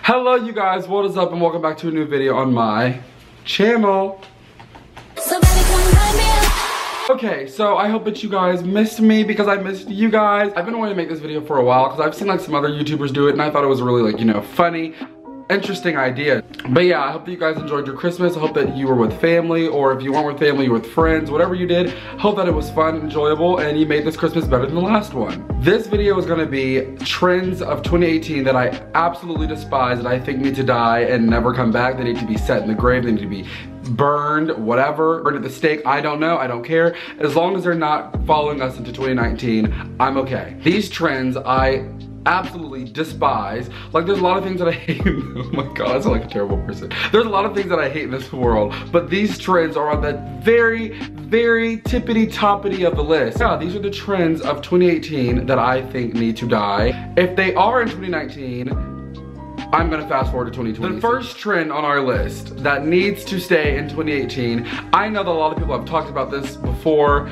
Hello you guys, what is up and welcome back to a new video on my channel. Okay, so I hope that you guys missed me because I missed you guys. I've been wanting to make this video for a while because I've seen like some other YouTubers do it and I thought it was really like, you know, funny. Interesting idea. But yeah, I hope that you guys enjoyed your Christmas. I hope that you were with family, or if you weren't with family, you were with friends, whatever you did. Hope that it was fun, enjoyable, and you made this Christmas better than the last one. This video is gonna be trends of 2018 that I absolutely despise, that I think need to die and never come back. They need to be set in the grave, they need to be burned, whatever, burned at the stake, I don't know, I don't care. As long as they're not following us into 2019, I'm okay. These trends I absolutely despise. Like, there's a lot of things that I hate. Oh my god, I sound like a terrible person. There's a lot of things that I hate in this world, but these trends are on that very tippity toppity of the list. Yeah, these are the trends of 2018 that I think need to die. If they are in 2019, I'm gonna fast forward to 2020. The first trend on our list that needs to stay in 2018, I know that a lot of people have talked about this before,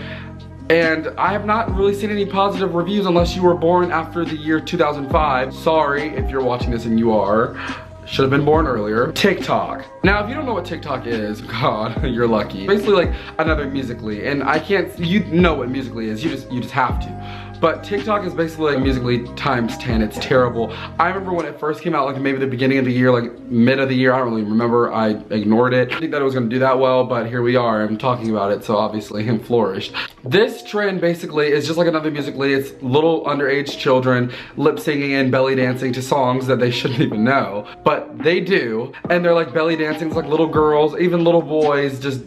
and I have not really seen any positive reviews unless you were born after the year 2005. Sorry if you're watching this and you are. Should have been born earlier. TikTok. Now, if you don't know what TikTok is, God, you're lucky. Basically like another Musical.ly, and I can't, you know what Musical.ly is, you just have to. But TikTok is basically like Musical.ly times 10, it's terrible. I remember when it first came out, like maybe the beginning of the year, like mid of the year, I don't really remember, I ignored it. I didn't think that it was gonna do that well, but here we are, I'm talking about it, so obviously I'm flourished. This trend basically is just like another Musical.ly, it's little underage children lip singing and belly dancing to songs that they shouldn't even know, but they do, and they're like belly dancing, it's like little girls, even little boys just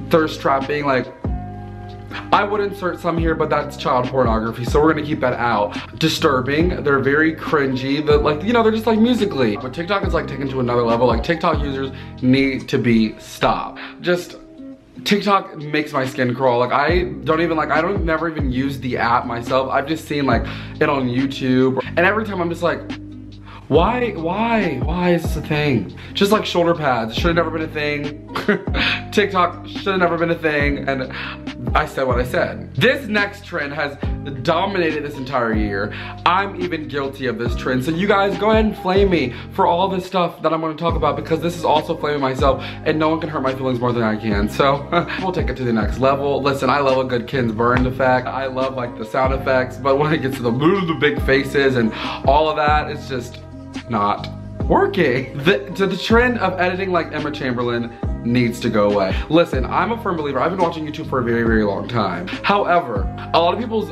thirst trapping, like, I would insert some here, but that's child pornography, so we're gonna keep that out. Disturbing, they're very cringy, but like, you know, they're just like Musical.ly. But TikTok is like taken to another level, like TikTok users need to be stopped. Just, TikTok makes my skin crawl. Like I don't never even use the app myself. I've just seen like it on YouTube, and every time I'm just like, why is this a thing? Just like shoulder pads, should have never been a thing. TikTok should have never been a thing, and I said what I said. This next trend has dominated this entire year. I'm even guilty of this trend, so you guys go ahead and flame me for all this stuff that I'm gonna talk about, because this is also flaming myself, and no one can hurt my feelings more than I can, so we'll take it to the next level. Listen, I love a good Ken's Burned effect. I love like the sound effects, but when it gets to the big faces and all of that, it's just not working. The trend of editing like Emma Chamberlain needs to go away. Listen, I'm a firm believer. I've been watching YouTube for a very long time. However, a lot of people's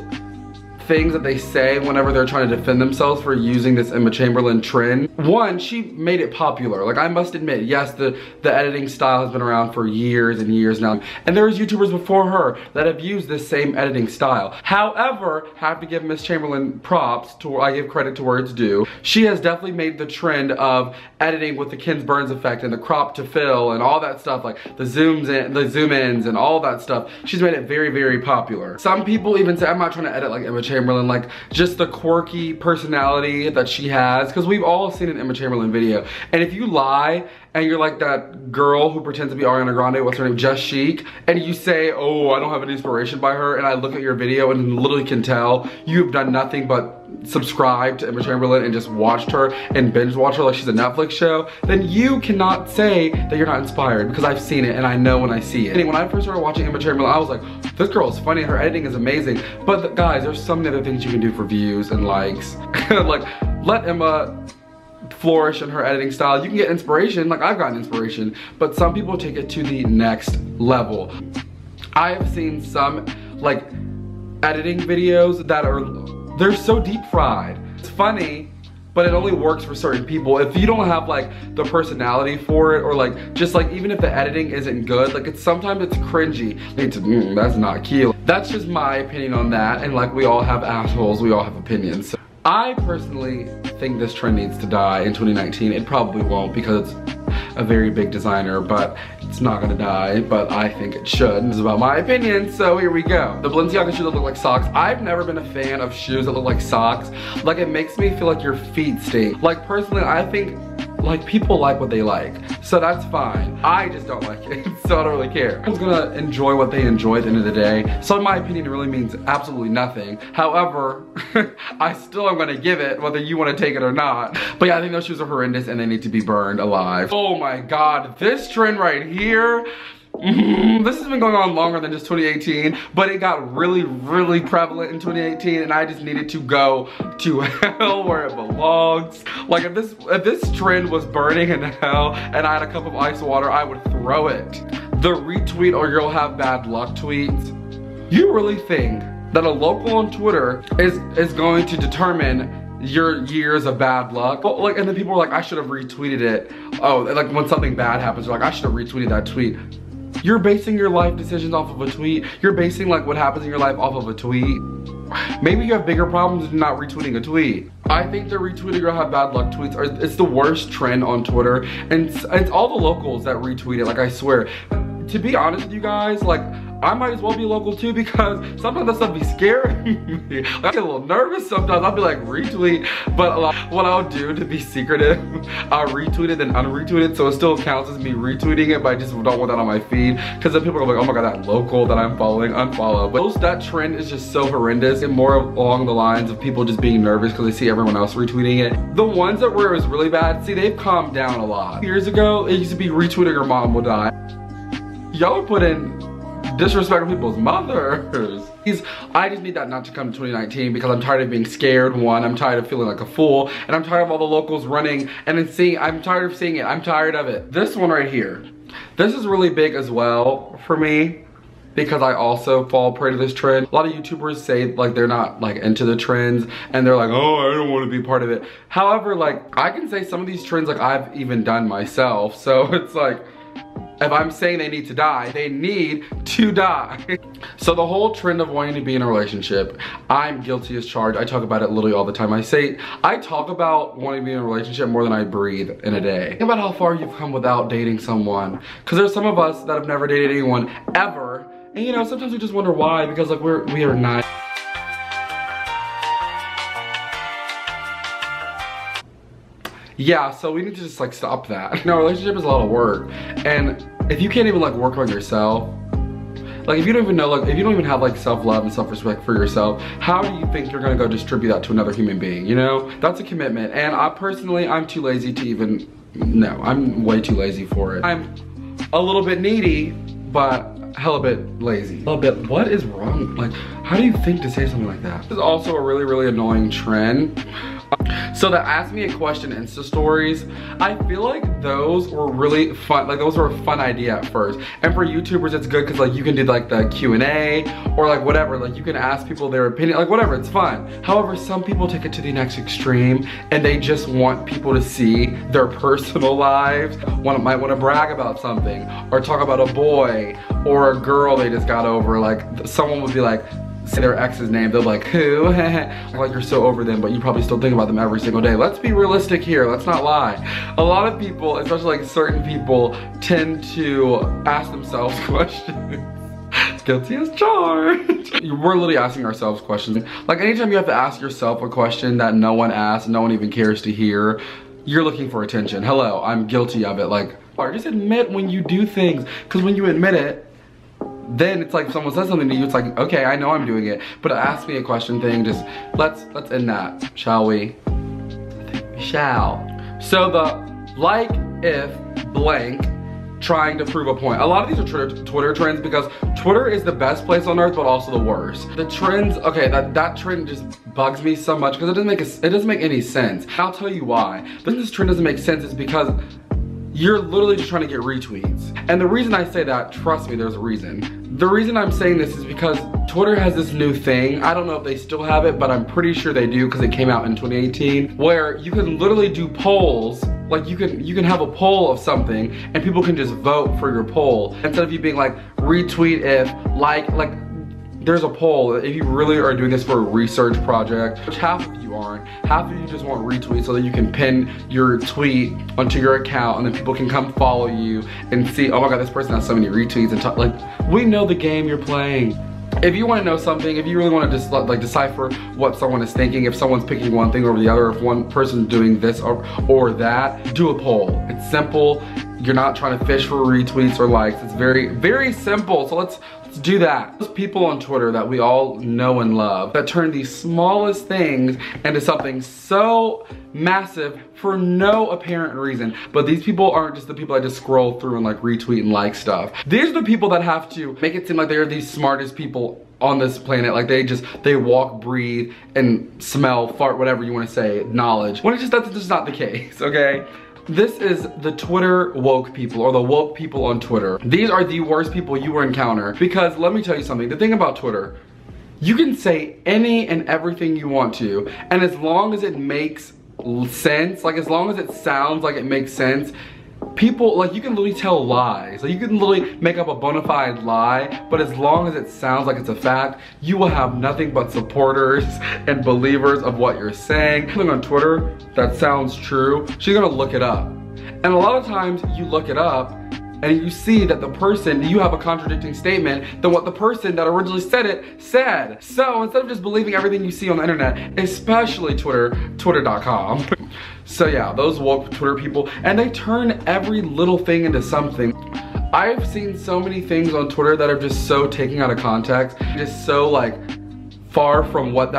things that they say whenever they're trying to defend themselves for using this Emma Chamberlain trend. One, she made it popular. Like, I must admit, yes, the editing style has been around for years and years now, and there's YouTubers before her that have used this same editing style. However, have to give Miss Chamberlain props, I give credit to where it's due. She has definitely made the trend of editing with the Ken Burns effect and the crop to fill and all that stuff, like the zooms in, the zoom ins and all that stuff. She's made it very popular. Some people even say, I'm not trying to edit like Emma Chamberlain, like just the quirky personality that she has, because we've all seen an Emma Chamberlain video, and if you lie and you're like that girl who pretends to be Ariana Grande, what's her name, Just Chic, and you say, oh, I don't have any inspiration by her, and I look at your video and literally can tell you've done nothing but subscribe to Emma Chamberlain and just watched her and binge watch her like she's a Netflix show, then you cannot say that you're not inspired, because I've seen it and I know when I see it. And when I first started watching Emma Chamberlain, I was like, this girl is funny, her editing is amazing, but guys, there's so many other things you can do for views and likes. Like, let Emma flourish in her editing style. You can get inspiration, like I've gotten inspiration, but some people take it to the next level. I have seen some like editing videos that they're so deep fried. It's funny, but it only works for certain people. If you don't have like the personality for it, or like just like even if the editing isn't good, like sometimes it's cringy. That's not cute. That's just my opinion on that, and like we all have assholes, we all have opinions. So I personally think this trend needs to die in 2019. It probably won't because it's a very big designer, but it's not gonna die, but I think it should. This is about my opinion, so here we go. The Balenciaga shoes that look like socks. I've never been a fan of shoes that look like socks. Like, it makes me feel like your feet stink. Like, personally, I think like, people like what they like, so that's fine. I just don't like it, so I don't really care. Everyone's gonna enjoy what they enjoy at the end of the day, so in my opinion, it really means absolutely nothing. However, I still am gonna give it, whether you wanna take it or not. But yeah, I think those shoes are horrendous and they need to be burned alive. Oh my God, this trend right here, this has been going on longer than just 2018, but it got really, really prevalent in 2018, and I just needed to go to hell where it belongs. Like, if this trend was burning in hell and I had a cup of ice water, I would throw it. The retweet or you'll have bad luck tweets. You really think that a local on Twitter is going to determine your years of bad luck? Well, like, and then people are like, I should have retweeted it. Oh, like when something bad happens, they're like, I should have retweeted that tweet. You're basing your life decisions off of a tweet. You're basing like what happens in your life off of a tweet. Maybe you have bigger problems than not retweeting a tweet. I think the retweeting or have bad luck tweets it's the worst trend on Twitter, and it's all the locals that retweet it, like, I swear. To be honest with you guys, like, I might as well be local too, because sometimes that stuff be scaring me. Like, I get a little nervous sometimes. I'll be like, retweet, but like, what I'll do to be secretive, I'll retweet it and unretweet it, so it still counts as me retweeting it, but I just don't want that on my feed, because then people are like, oh my God, that local that I'm following, unfollow. But that trend is just so horrendous, and more along the lines of people just being nervous because they see everyone else retweeting it. The ones that where it was really bad, see, they've calmed down a lot. Years ago, it used to be retweeting your mom will die. Y'all put in disrespecting people's mothers. I just need that not to come to 2019, because I'm tired of being scared, one, I'm tired of feeling like a fool, and I'm tired of all the locals running and then seeing, I'm tired of seeing it, I'm tired of it. This one right here, this is really big as well for me, because I also fall prey to this trend. A lot of YouTubers say like they're not like into the trends, and they're like, oh, I don't want to be part of it. However, like, I can say some of these trends like I've even done myself, so it's like, if I'm saying they need to die, they need to die. So the whole trend of wanting to be in a relationship, I'm guilty as charged. I talk about it literally all the time. I talk about wanting to be in a relationship more than I breathe in a day. Think about how far you've come without dating someone. Because there's some of us that have never dated anyone ever. And you know, sometimes we just wonder why, because like we are not. Yeah, so we need to just like stop that. No, a relationship is a lot of work, and if you can't even like work on yourself, like if you don't even know, like if you don't even have like self-love and self-respect for yourself, how do you think you're gonna go distribute that to another human being, you know? That's a commitment, and I'm too lazy to even, no, I'm way too lazy for it. I'm a little bit needy, but hella bit lazy. A little bit, what is wrong? Like, how do you think to say something like that? This is also a really, really annoying trend. So the ask me a question Insta stories, I feel like those were really fun. Like, those were a fun idea at first. And for YouTubers, it's good because like you can do like the Q&A or like whatever. Like you can ask people their opinion, like whatever, it's fun. However, some people take it to the next extreme and they just want people to see their personal lives. Might want to brag about something or talk about a boy or a girl they just got over. Like someone would be like, say their ex's name, they're like, who? Like you're so over them, but you probably still think about them every single day. Let's be realistic here, let's not lie. A lot of people, especially like certain people, tend to ask themselves questions. Guilty as charged. We're literally asking ourselves questions. Like anytime you have to ask yourself a question that no one asks, no one even cares to hear, you're looking for attention. Hello, I'm guilty of it. Like, just admit when you do things, because when you admit it, then it's like if someone says something to you, it's like, okay, I know I'm doing it, but ask me a question thing, just let's end that, shall we? I think we shall. So the like if blank trying to prove a point. A lot of these are Twitter trends, because Twitter is the best place on earth, but also the worst. The trends, okay, that trend just bugs me so much because it doesn't make any sense. I'll tell you why. This trend doesn't make sense is because you're literally just trying to get retweets. And the reason I say that, trust me, there's a reason. The reason I'm saying this is because Twitter has this new thing. I don't know if they still have it, but I'm pretty sure they do because it came out in 2018, where you can literally do polls. Like you can have a poll of something and people can just vote for your poll. Instead of you being like, retweet if, like there's a poll. If you really are doing this for a research project, which half of you aren't, half of you just want retweets so that you can pin your tweet onto your account and then people can come follow you and see, oh my God, this person has so many retweets and talk. Like, we know the game you're playing. if you want to know something, if you really want to just like decipher what someone is thinking, if someone's picking one thing over the other, if one person's doing this or that, do a poll. It's simple. You're not trying to fish for retweets or likes. It's very, very simple. So let's do that. Those people on Twitter that we all know and love that turn these smallest things into something so massive for no apparent reason. But these people aren't just the people that just scroll through and like retweet and like stuff. These are the people that have to make it seem like they're the smartest people on this planet. Like they walk, breathe, and smell, fart, whatever you want to say, knowledge. When it's just, that's just not the case, okay? This is the Twitter woke people, or the woke people on Twitter. These are the worst people you will encounter, because let me tell you something. The thing about Twitter, you can say any and everything you want to, and as long as it makes sense, like as long as it sounds like it makes sense, people, like, you can literally tell lies. Like, you can literally make up a bona fide lie, but as long as it sounds like it's a fact, you will have nothing but supporters and believers of what you're saying. Something on Twitter that sounds true, she's gonna look it up. And a lot of times you look it up and you see that the person, you have a contradicting statement than what the person that originally said it said. So instead of just believing everything you see on the internet, especially Twitter.com. So yeah, those woke Twitter people, and they turn every little thing into something. I've seen so many things on Twitter that are just so taken out of context, just so like far from what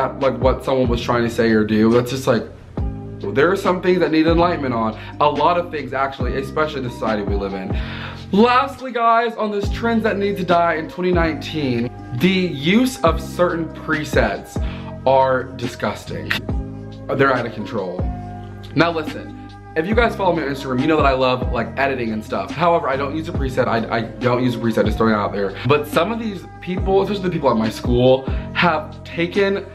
someone was trying to say or do. That's just like, there are some things that need enlightenment on. A lot of things actually, especially the society we live in. Lastly guys, on this trends that need to die in 2019, the use of certain presets are disgusting. They're out of control. Now listen, if you guys follow me on Instagram, you know that I love like editing and stuff. However, I don't use a preset. I don't use a preset, just throwing it out there. But some of these people, especially the people at my school, have taken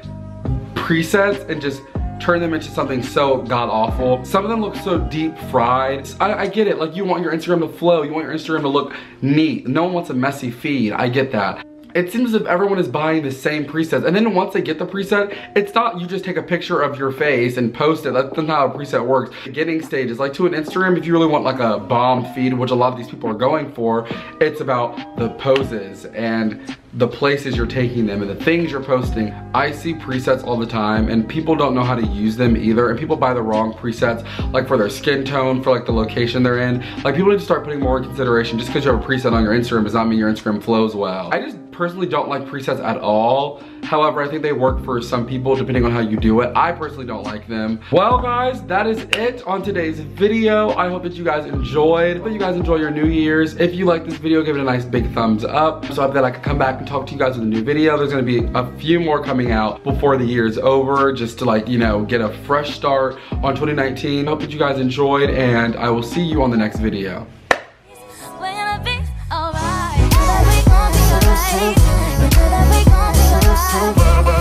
presets and just turn them into something so god-awful. Some of them look so deep fried. I get it, like you want your Instagram to flow, you want your Instagram to look neat. No one wants a messy feed, I get that. It seems as if everyone is buying the same presets, and then once they get the preset, it's not you just take a picture of your face and post it. That's not how a preset works. Beginning stages, like to an Instagram, if you really want like a bomb feed, which a lot of these people are going for, it's about the poses and the places you're taking them and the things you're posting. I see presets all the time and people don't know how to use them either, and people buy the wrong presets, like for their skin tone, for like the location they're in. Like people need to start putting more consideration. Just because you have a preset on your Instagram does not mean your Instagram flows well. I just personally don't like presets at all. However, I think they work for some people depending on how you do it. I personally don't like them. Well guys, that is it on today's video. I hope that you guys enjoyed. I hope you guys enjoy your New Year's. If you like this video, give it a nice big thumbs up so that I can come back and talk to you guys with a new video. There's gonna be a few more coming out before the year's over, just to like, you know, get a fresh start on 2019. I hope that you guys enjoyed, and I will see you on the next video. We're